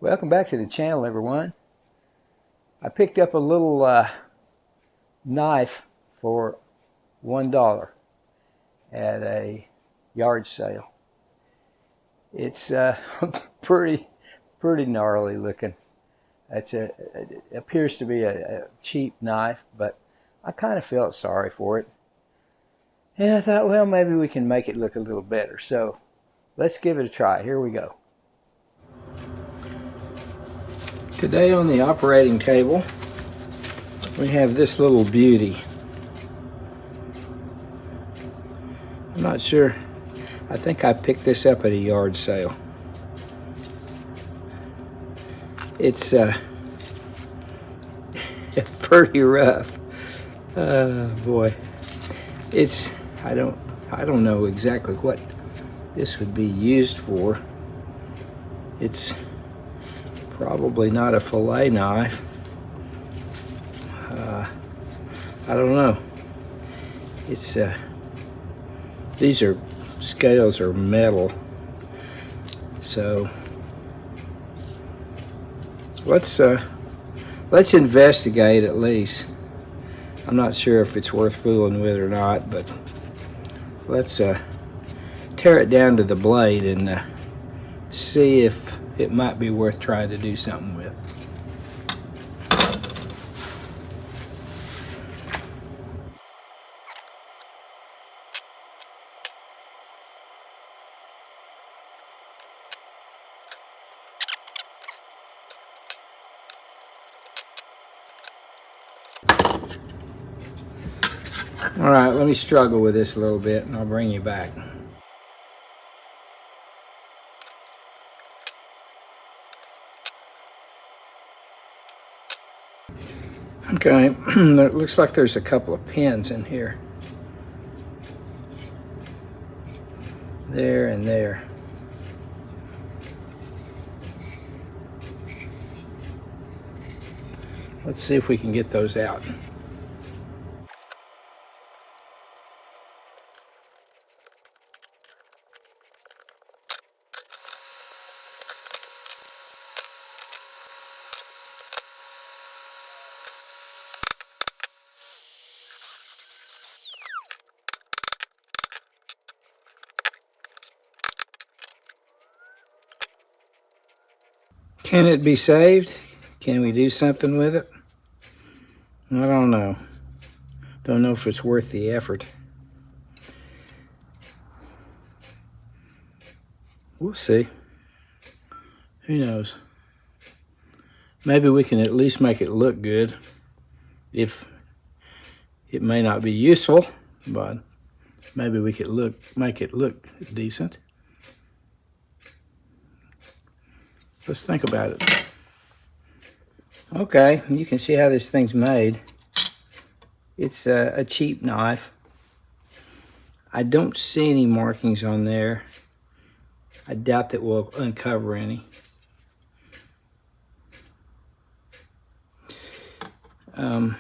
Welcome back to the channel, everyone. I picked up a little knife for $1 at a yard sale. It's pretty gnarly looking. It appears to be a cheap knife, but I kind of felt sorry for it. And I thought, well, maybe we can make it look a little better. So let's give it a try. Here we go. Today on the operating table, we have this little beauty. I'm not sure. I think I picked this up at a yard sale. It's it's pretty rough. Boy, it's I don't know exactly what this would be used for. It's probably not a fillet knife. I don't know. It's these scales are metal, so let's investigate at least. I'm not sure if it's worth fooling with or not, but let's tear it down to the blade and see if it might be worth trying to do something with. All right, let me struggle with this a little bit and I'll bring you back. Okay, it looks like there's a couple of pins in here. There and there. Let's see if we can get those out. Can it be saved? Can we do something with it? I don't know. Don't know if it's worth the effort. We'll see. Who knows? Maybe we can at least make it look good. If it may not be useful, but maybe we could make it look decent. Let's think about it. Okay, you can see how this thing's made. It's a cheap knife. I don't see any markings on there. I doubt that we'll uncover any. The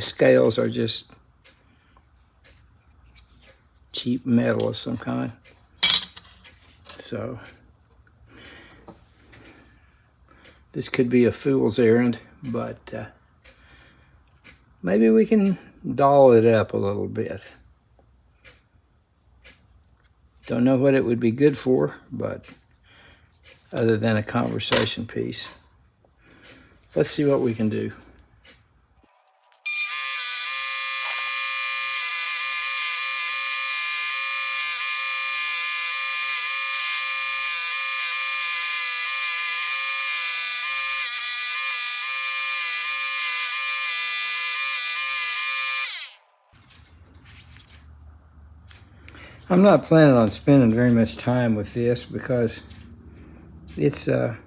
scales are just cheap metal of some kind. So this could be a fool's errand, but maybe we can doll it up a little bit. Don't know what it would be good for, but other than a conversation piece. Let's see what we can do. I'm not planning on spending very much time with this because it's a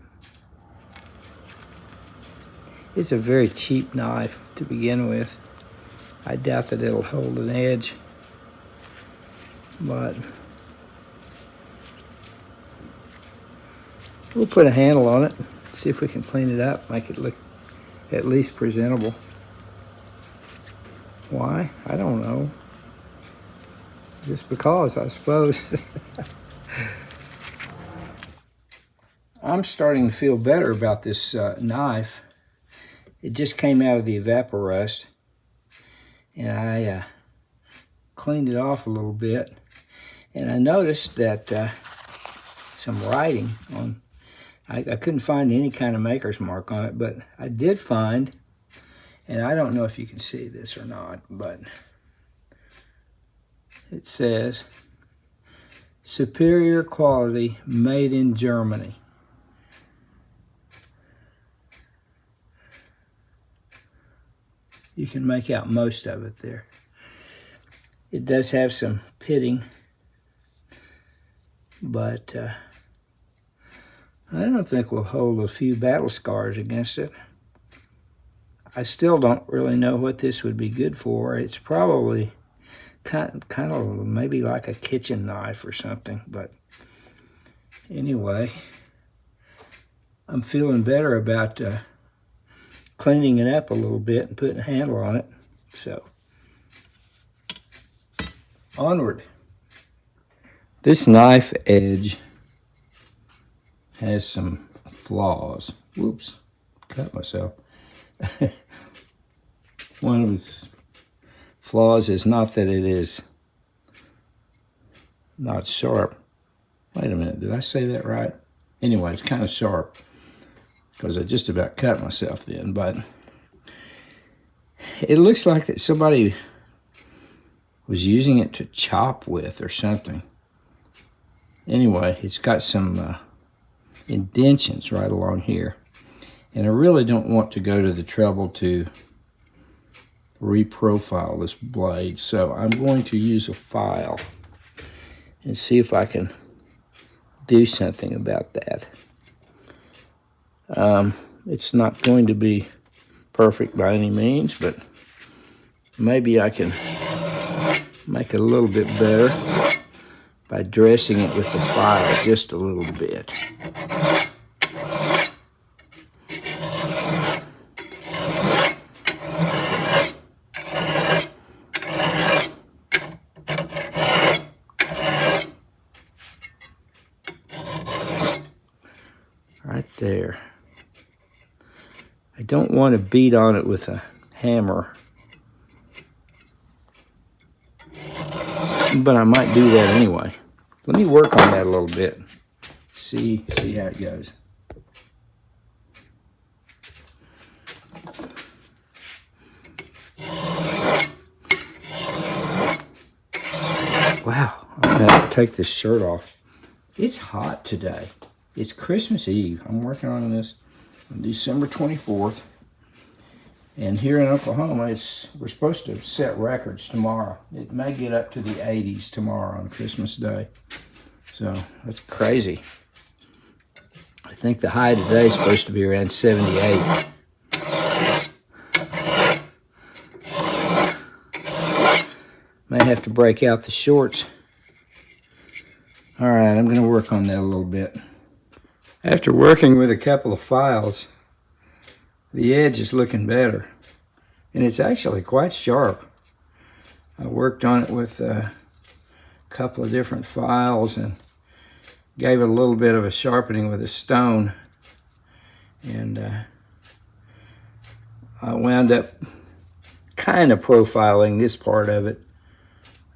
very cheap knife to begin with. I doubt that it'll hold an edge, but we'll put a handle on it, see if we can clean it up, make it look at least presentable. Why? I don't know. Just because, I suppose. I'm starting to feel better about this knife. It just came out of the Evapo-Rust, and I cleaned it off a little bit, and I noticed that some writing on, I couldn't find any kind of maker's mark on it, but I did find, and I don't know if you can see this or not, but it says, superior quality, made in Germany. You can make out most of it there. It does have some pitting, but I don't think we'll hold a few battle scars against it. I still don't really know what this would be good for. It's probably kind of maybe like a kitchen knife or something, but anyway, I'm feeling better about cleaning it up a little bit and putting a handle on it. So, onward. This knife edge has some flaws. Whoops, cut myself. One of its flaws is not that it is not sharp. Wait a minute, did I say that right? Anyway, it's kind of sharp, because I just about cut myself then, but it looks like that somebody was using it to chop with or something. Anyway, it's got some indentions right along here, and I really don't want to go to the trouble to reprofile this blade, so I'm going to use a file and see if I can do something about that. It's not going to be perfect by any means, but maybe I can make it a little bit better by dressing it with the file just a little bit. Right there. I don't want to beat on it with a hammer, but I might do that anyway. Let me work on that a little bit. See how it goes. Wow, I'm gonna have to take this shirt off. It's hot today. It's Christmas Eve. I'm working on this on December 24th. And here in Oklahoma, we're supposed to set records tomorrow. It may get up to the 80s tomorrow on Christmas Day. So that's crazy. I think the high today is supposed to be around 78. May have to break out the shorts. All right, I'm going to work on that a little bit. After working with a couple of files, the edge is looking better, and it's actually quite sharp. I worked on it with a couple of different files and gave it a little bit of a sharpening with a stone, and I wound up kind of profiling this part of it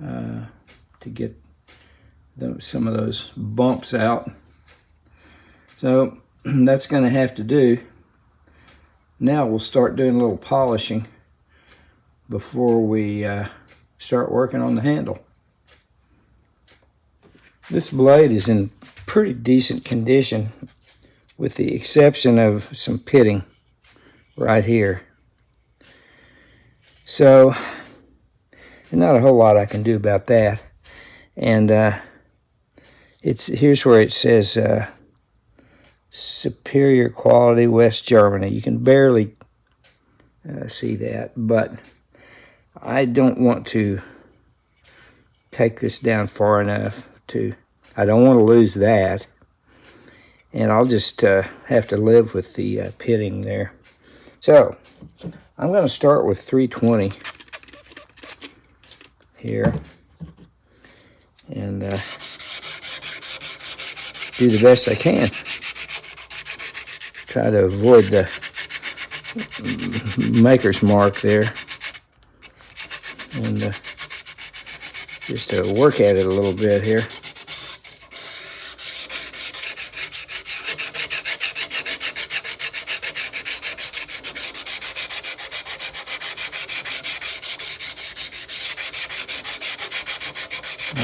to get some of those bumps out. So that's going to have to do. Now we'll start doing a little polishing before we start working on the handle. This blade is in pretty decent condition, with the exception of some pitting right here. So not a whole lot I can do about that. And here's where it says superior quality, West Germany. You can barely see that, but I don't want to take this down far enough I don't want to lose that, and I'll just have to live with the pitting there. So I'm going to start with 320 here and do the best I can. try to avoid the maker's mark there, and just to work at it a little bit here.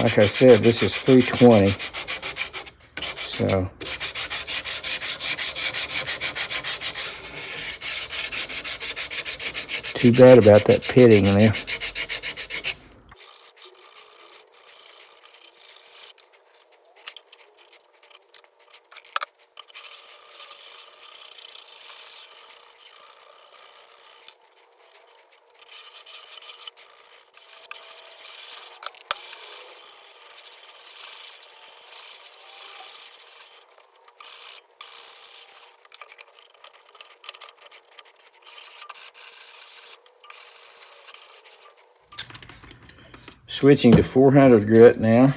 Like I said, this is 320, so too bad about that pitting there. Switching to 400 grit now.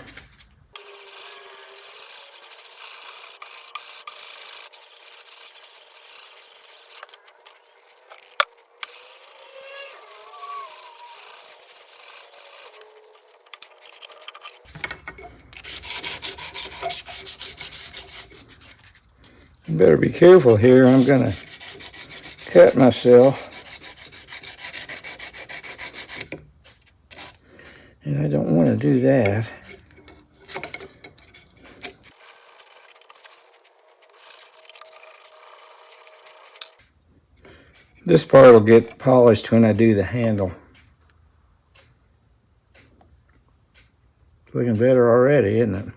Better be careful here. I'm gonna cut myself, and I don't want to do that. This part will get polished when I do the handle. Looking better already, isn't it?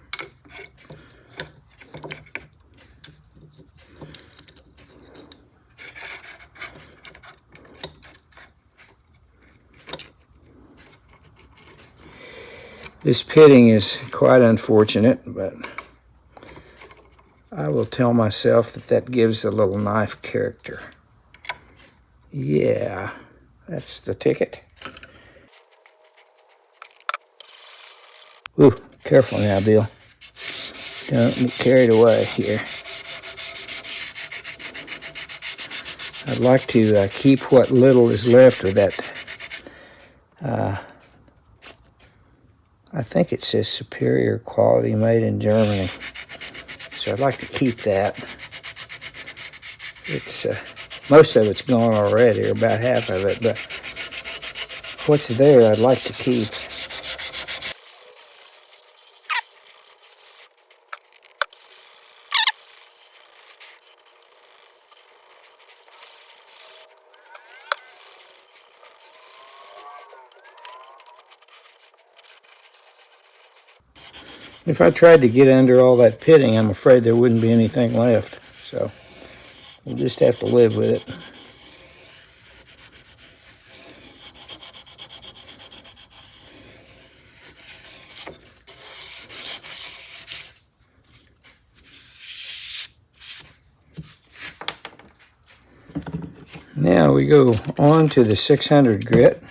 This pitting is quite unfortunate, but I will tell myself that that gives the little knife character. Yeah, that's the ticket. Ooh, careful now, Bill. Don't get carried away here. I'd like to keep what little is left of that. I think it says superior quality made in Germany. So I'd like to keep that. It's most of it's gone already, or about half of it, but what's there I'd like to keep. If I tried to get under all that pitting, I'm afraid there wouldn't be anything left. So we'll just have to live with it. Now we go on to the 600 grit.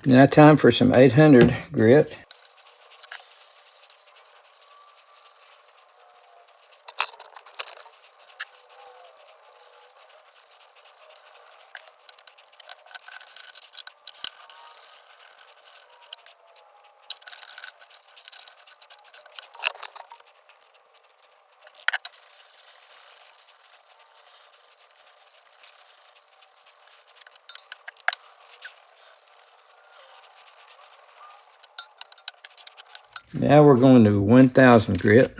Now time for some 800 grit. Now we're going to 1000 grit.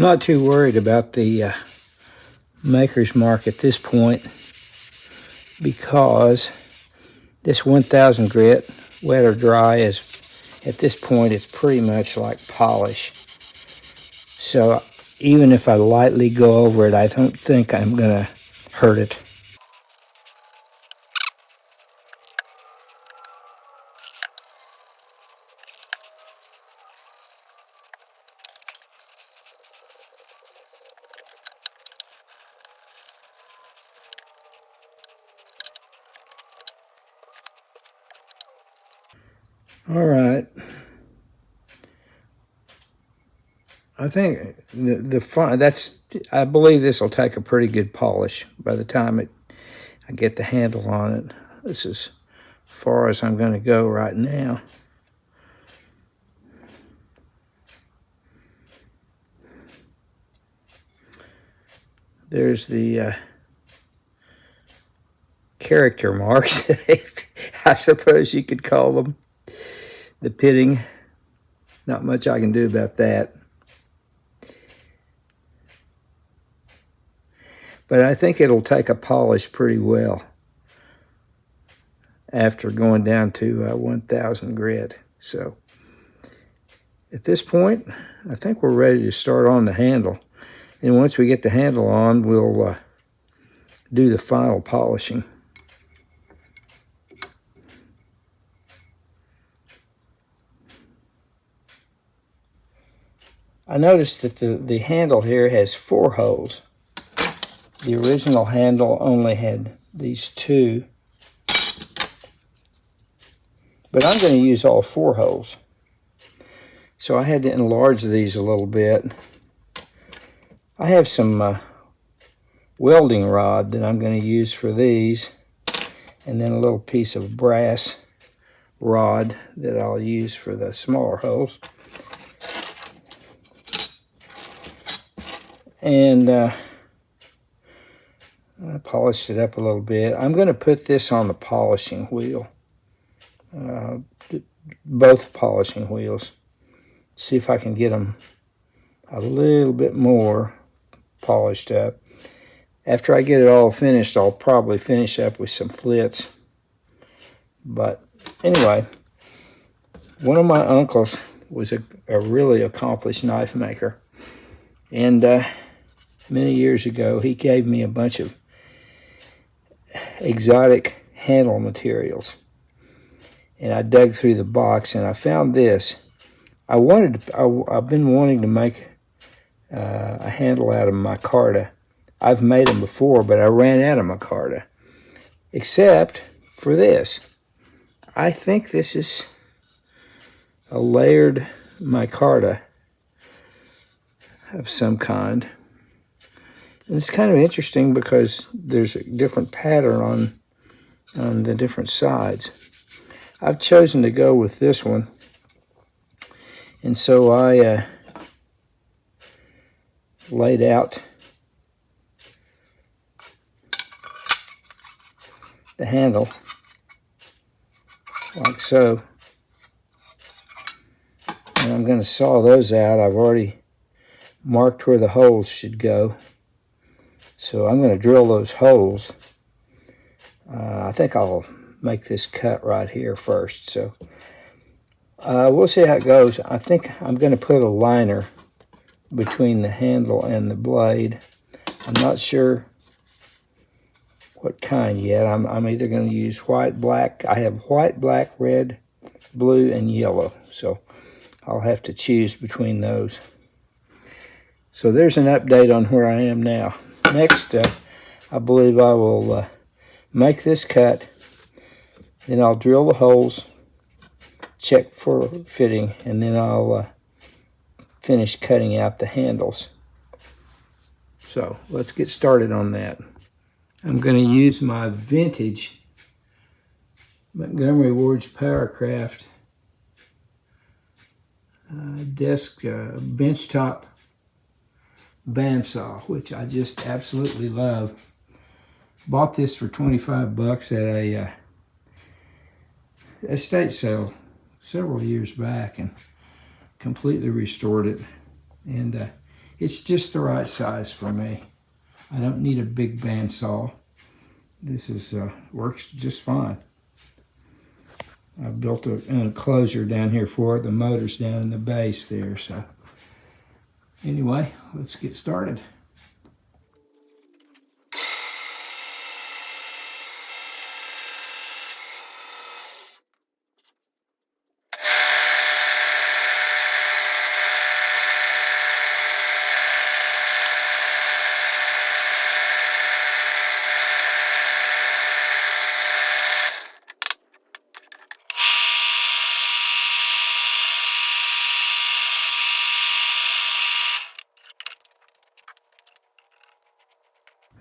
not too worried about the Maker's Mark at this point because this 1000 grit, wet or dry, is at this point it's pretty much like polish. So even if I lightly go over it, I don't think I'm going to hurt it. All right. I think I believe this will take a pretty good polish by the time I get the handle on it. This is as far as I'm going to go right now. There's the character marks, I suppose you could call them. The pitting, not much I can do about that. But I think it'll take a polish pretty well after going down to 1000 grit. So at this point, I think we're ready to start on the handle. And once we get the handle on, we'll do the final polishing. I noticed that the handle here has 4 holes. The original handle only had these 2. But I'm going to use all 4 holes. So I had to enlarge these a little bit. I have some welding rod that I'm going to use for these, and then a little piece of brass rod that I'll use for the smaller holes. And I polished it up a little bit. I'm going to put this on the polishing wheel, both polishing wheels. See if I can get them a little bit more polished up. After I get it all finished, I'll probably finish up with some flits. But anyway, one of my uncles was a really accomplished knife maker. And many years ago, he gave me a bunch of exotic handle materials. And I dug through the box and I found this. I've been wanting to make a handle out of micarta. I've made them before, but I ran out of micarta. Except for this. I think this is a layered micarta of some kind. And it's kind of interesting because there's a different pattern on the different sides. I've chosen to go with this one. And so I laid out the handle like so. And I'm going to saw those out. I've already marked where the holes should go. So I'm going to drill those holes. I think I'll make this cut right here first. So we'll see how it goes. I think I'm going to put a liner between the handle and the blade. I'm not sure what kind yet. I'm either going to use white, black. I have white, black, red, blue, and yellow. So I'll have to choose between those. So there's an update on where I am now. Next, I believe I will make this cut. Then I'll drill the holes, check for fitting, and then I'll finish cutting out the handles. So let's get started on that. I'm going to use my vintage Montgomery Ward's Powercraft desk benchtop bandsaw, which I just absolutely love. Bought this for 25 bucks at a estate sale several years back and completely restored it. And It's just the right size for me. I don't need a big bandsaw. This is works just fine. I built an enclosure down here for it. The motor's down in the base there. So anyway, let's get started.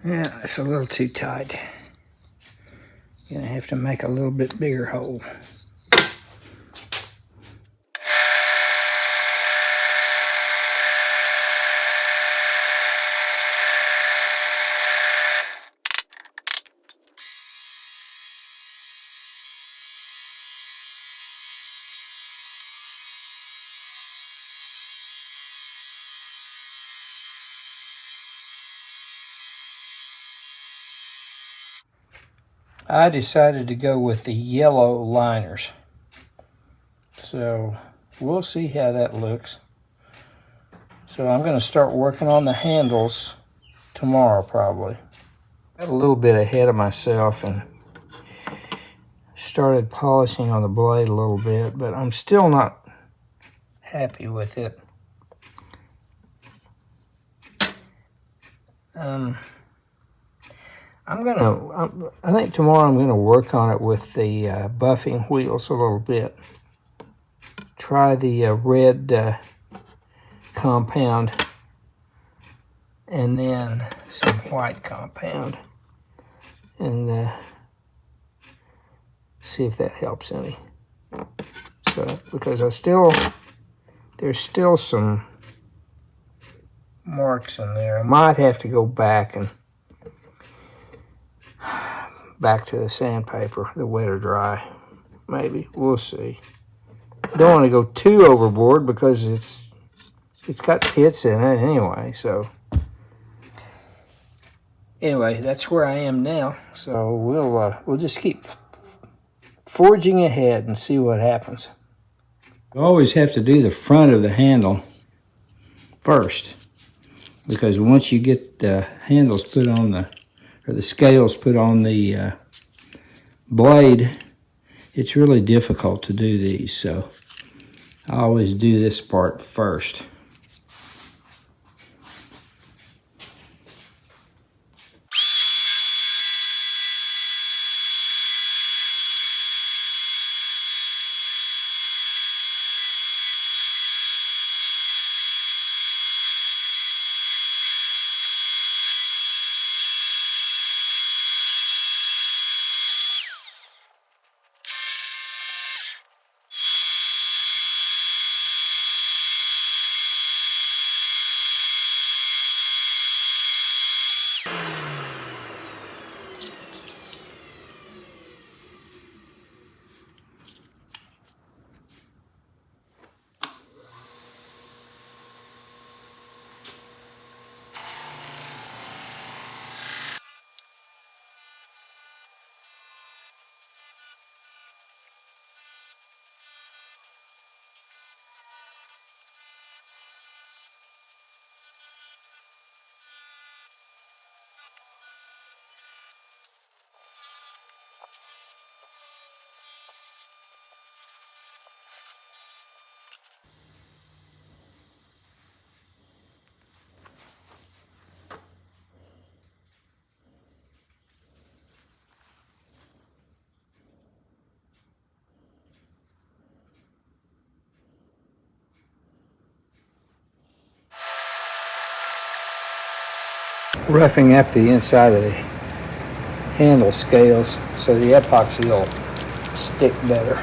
Yeah, it's a little too tight. Gonna have to make a little bit bigger hole. I decided to go with the yellow liners. So we'll see how that looks. So I'm going to start working on the handles tomorrow probably. Got a little bit ahead of myself and started polishing on the blade a little bit, but I'm still not happy with it. I think tomorrow I'm gonna work on it with the buffing wheels a little bit. Try the red compound and then some white compound and see if that helps any. So because there's still some marks in there. I might have to go back to the sandpaper, the wet or dry. Maybe. We'll see. Don't want to go too overboard because it's got pits in it anyway, so anyway, that's where I am now. So we'll just keep forging ahead and see what happens. You always have to do the front of the handle first, because once you get the handles put on the scales put on the blade, it's really difficult to do these. So I always do this part first. Roughing up the inside of the handle scales so the epoxy will stick better.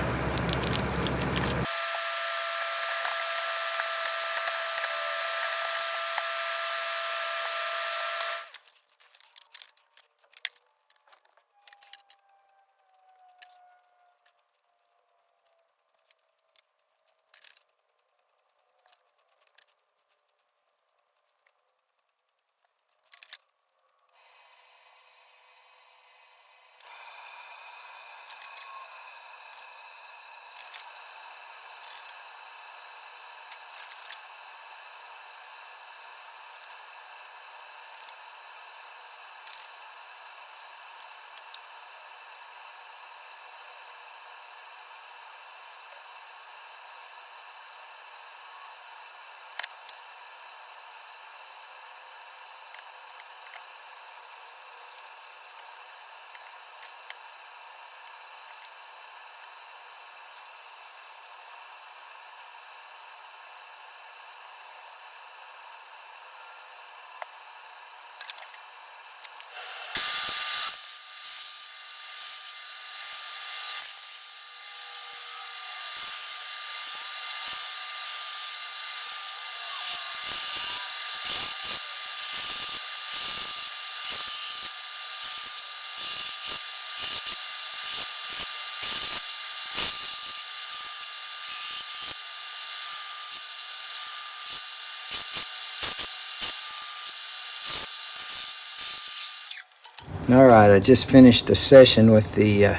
All right, I just finished a session with the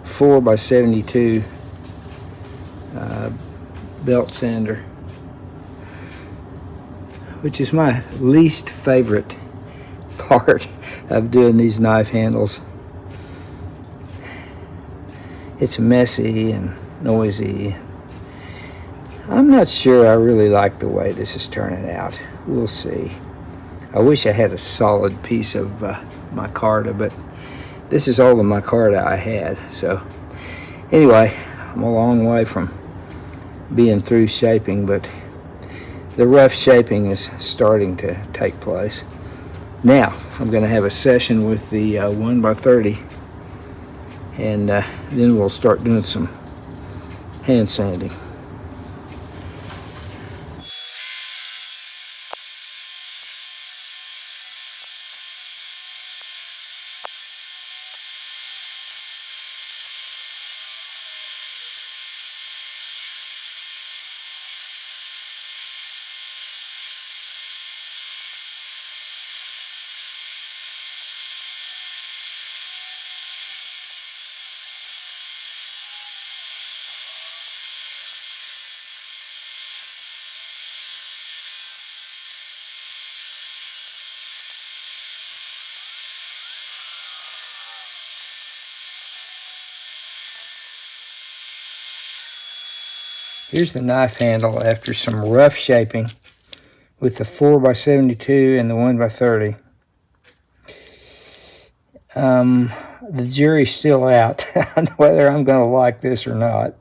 4x72 belt sander, which is my least favorite part of doing these knife handles. It's messy and noisy. I'm not sure I really like the way this is turning out. We'll see. I wish I had a solid piece of micarta, but this is all the micarta I had. So anyway, I'm a long way from being through shaping, but the rough shaping is starting to take place. Now I'm going to have a session with the 1x30, and then we'll start doing some hand sanding. Here's the knife handle after some rough shaping with the 4x72 and the 1x30. The jury's still out on whether I'm going to like this or not.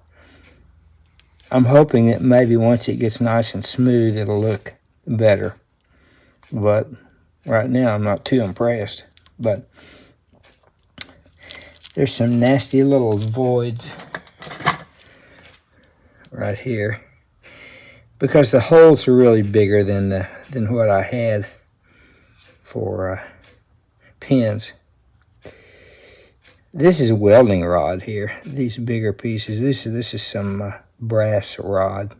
I'm hoping that maybe once it gets nice and smooth, it'll look better. But right now, I'm not too impressed. But there's some nasty little voids right here, because the holes are really bigger than what I had for pins. This is a welding rod here. These bigger pieces. This is some brass rod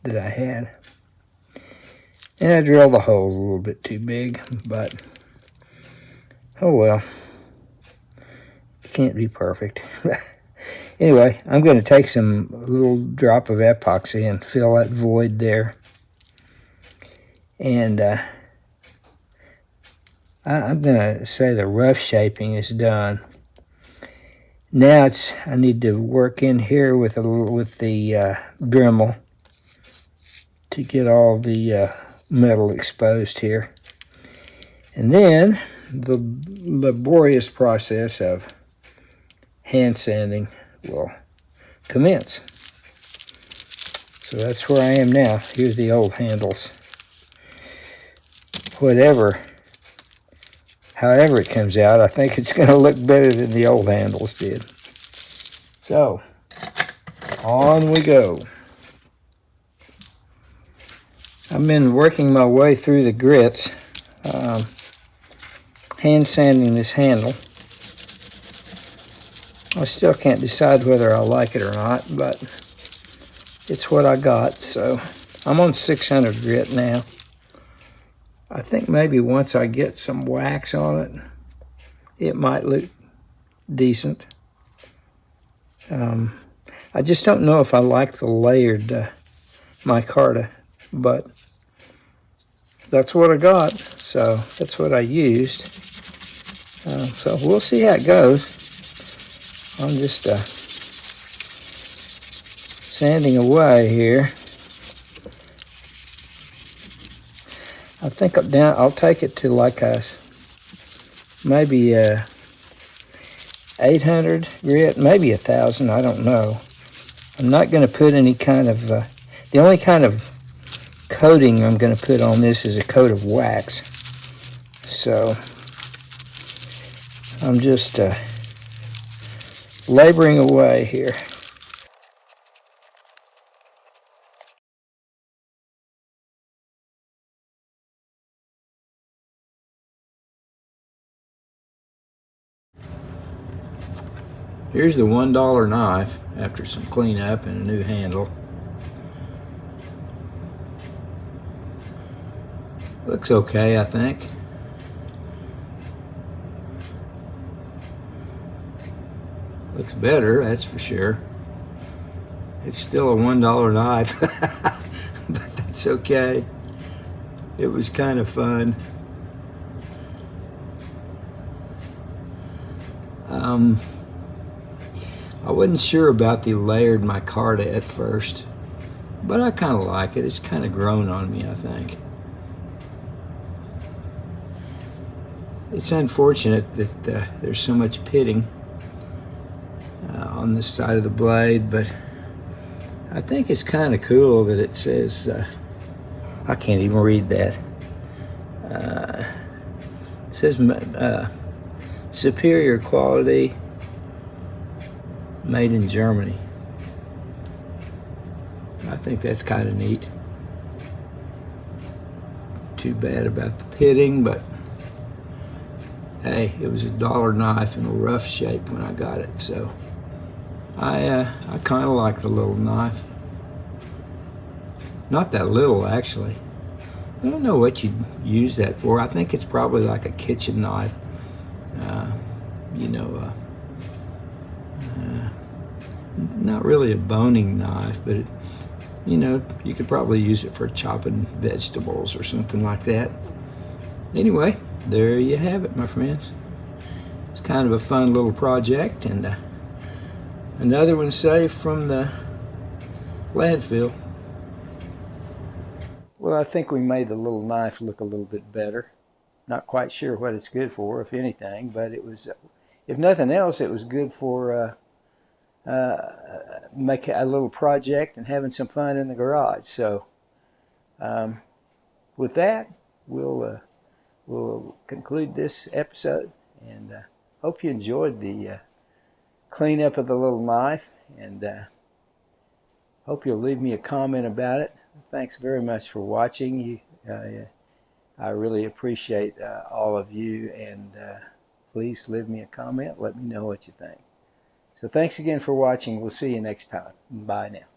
that I had, and I drilled the holes a little bit too big, but oh well. Can't be perfect. Anyway, I'm going to take some little drop of epoxy and fill that void there. And I'm going to say the rough shaping is done. Now I need to work in here with the Dremel to get all the metal exposed here. And then the laborious process of hand sanding will commence. So that's where I am now. Here's the old handles. However it comes out, I think it's going to look better than the old handles did. So, on we go. I've been working my way through the grits, hand sanding this handle. I still can't decide whether I like it or not, but it's what I got. So I'm on 600 grit now. I think maybe once I get some wax on it, it might look decent. I just don't know if I like the layered micarta, but that's what I got. So that's what I used. So we'll see how it goes. I'm just sanding away here. I think I'll take it to like maybe 800 grit, maybe 1,000. I don't know. I'm not going to put any kind of the only kind of coating I'm going to put on this is a coat of wax. So I'm just laboring away here. Here's the $1 knife after some cleanup and a new handle. Looks okay, I think. looks better, that's for sure. It's still a $1 knife, but that's okay. It was kind of fun. I wasn't sure about the layered micarta at first, but I kind of like it. It's kind of grown on me, I think. It's unfortunate that there's so much pitting on this side of the blade, but I think it's kind of cool that it says, I can't even read that. It says superior quality, made in Germany. I think that's kind of neat. Too bad about the pitting, but hey, it was a dollar knife in a rough shape when I got it, so I kind of like the little knife. Not that little, actually. I don't know what you'd use that for. I think it's probably like a kitchen knife. You know, not really a boning knife, but it, you know, you could probably use it for chopping vegetables or something like that. Anyway, there you have it, my friends. It's kind of a fun little project, and another one saved from the landfill. Well, I think we made the little knife look a little bit better. Not quite sure what it's good for, if anything, but it was, if nothing else, it was good for make a little project and having some fun in the garage. So with that, we'll conclude this episode, and hope you enjoyed the cleanup of the little knife, and hope you'll leave me a comment about it. Thanks very much for watching. I really appreciate all of you, and please leave me a comment. Let me know what you think. So thanks again for watching. We'll see you next time. Bye now.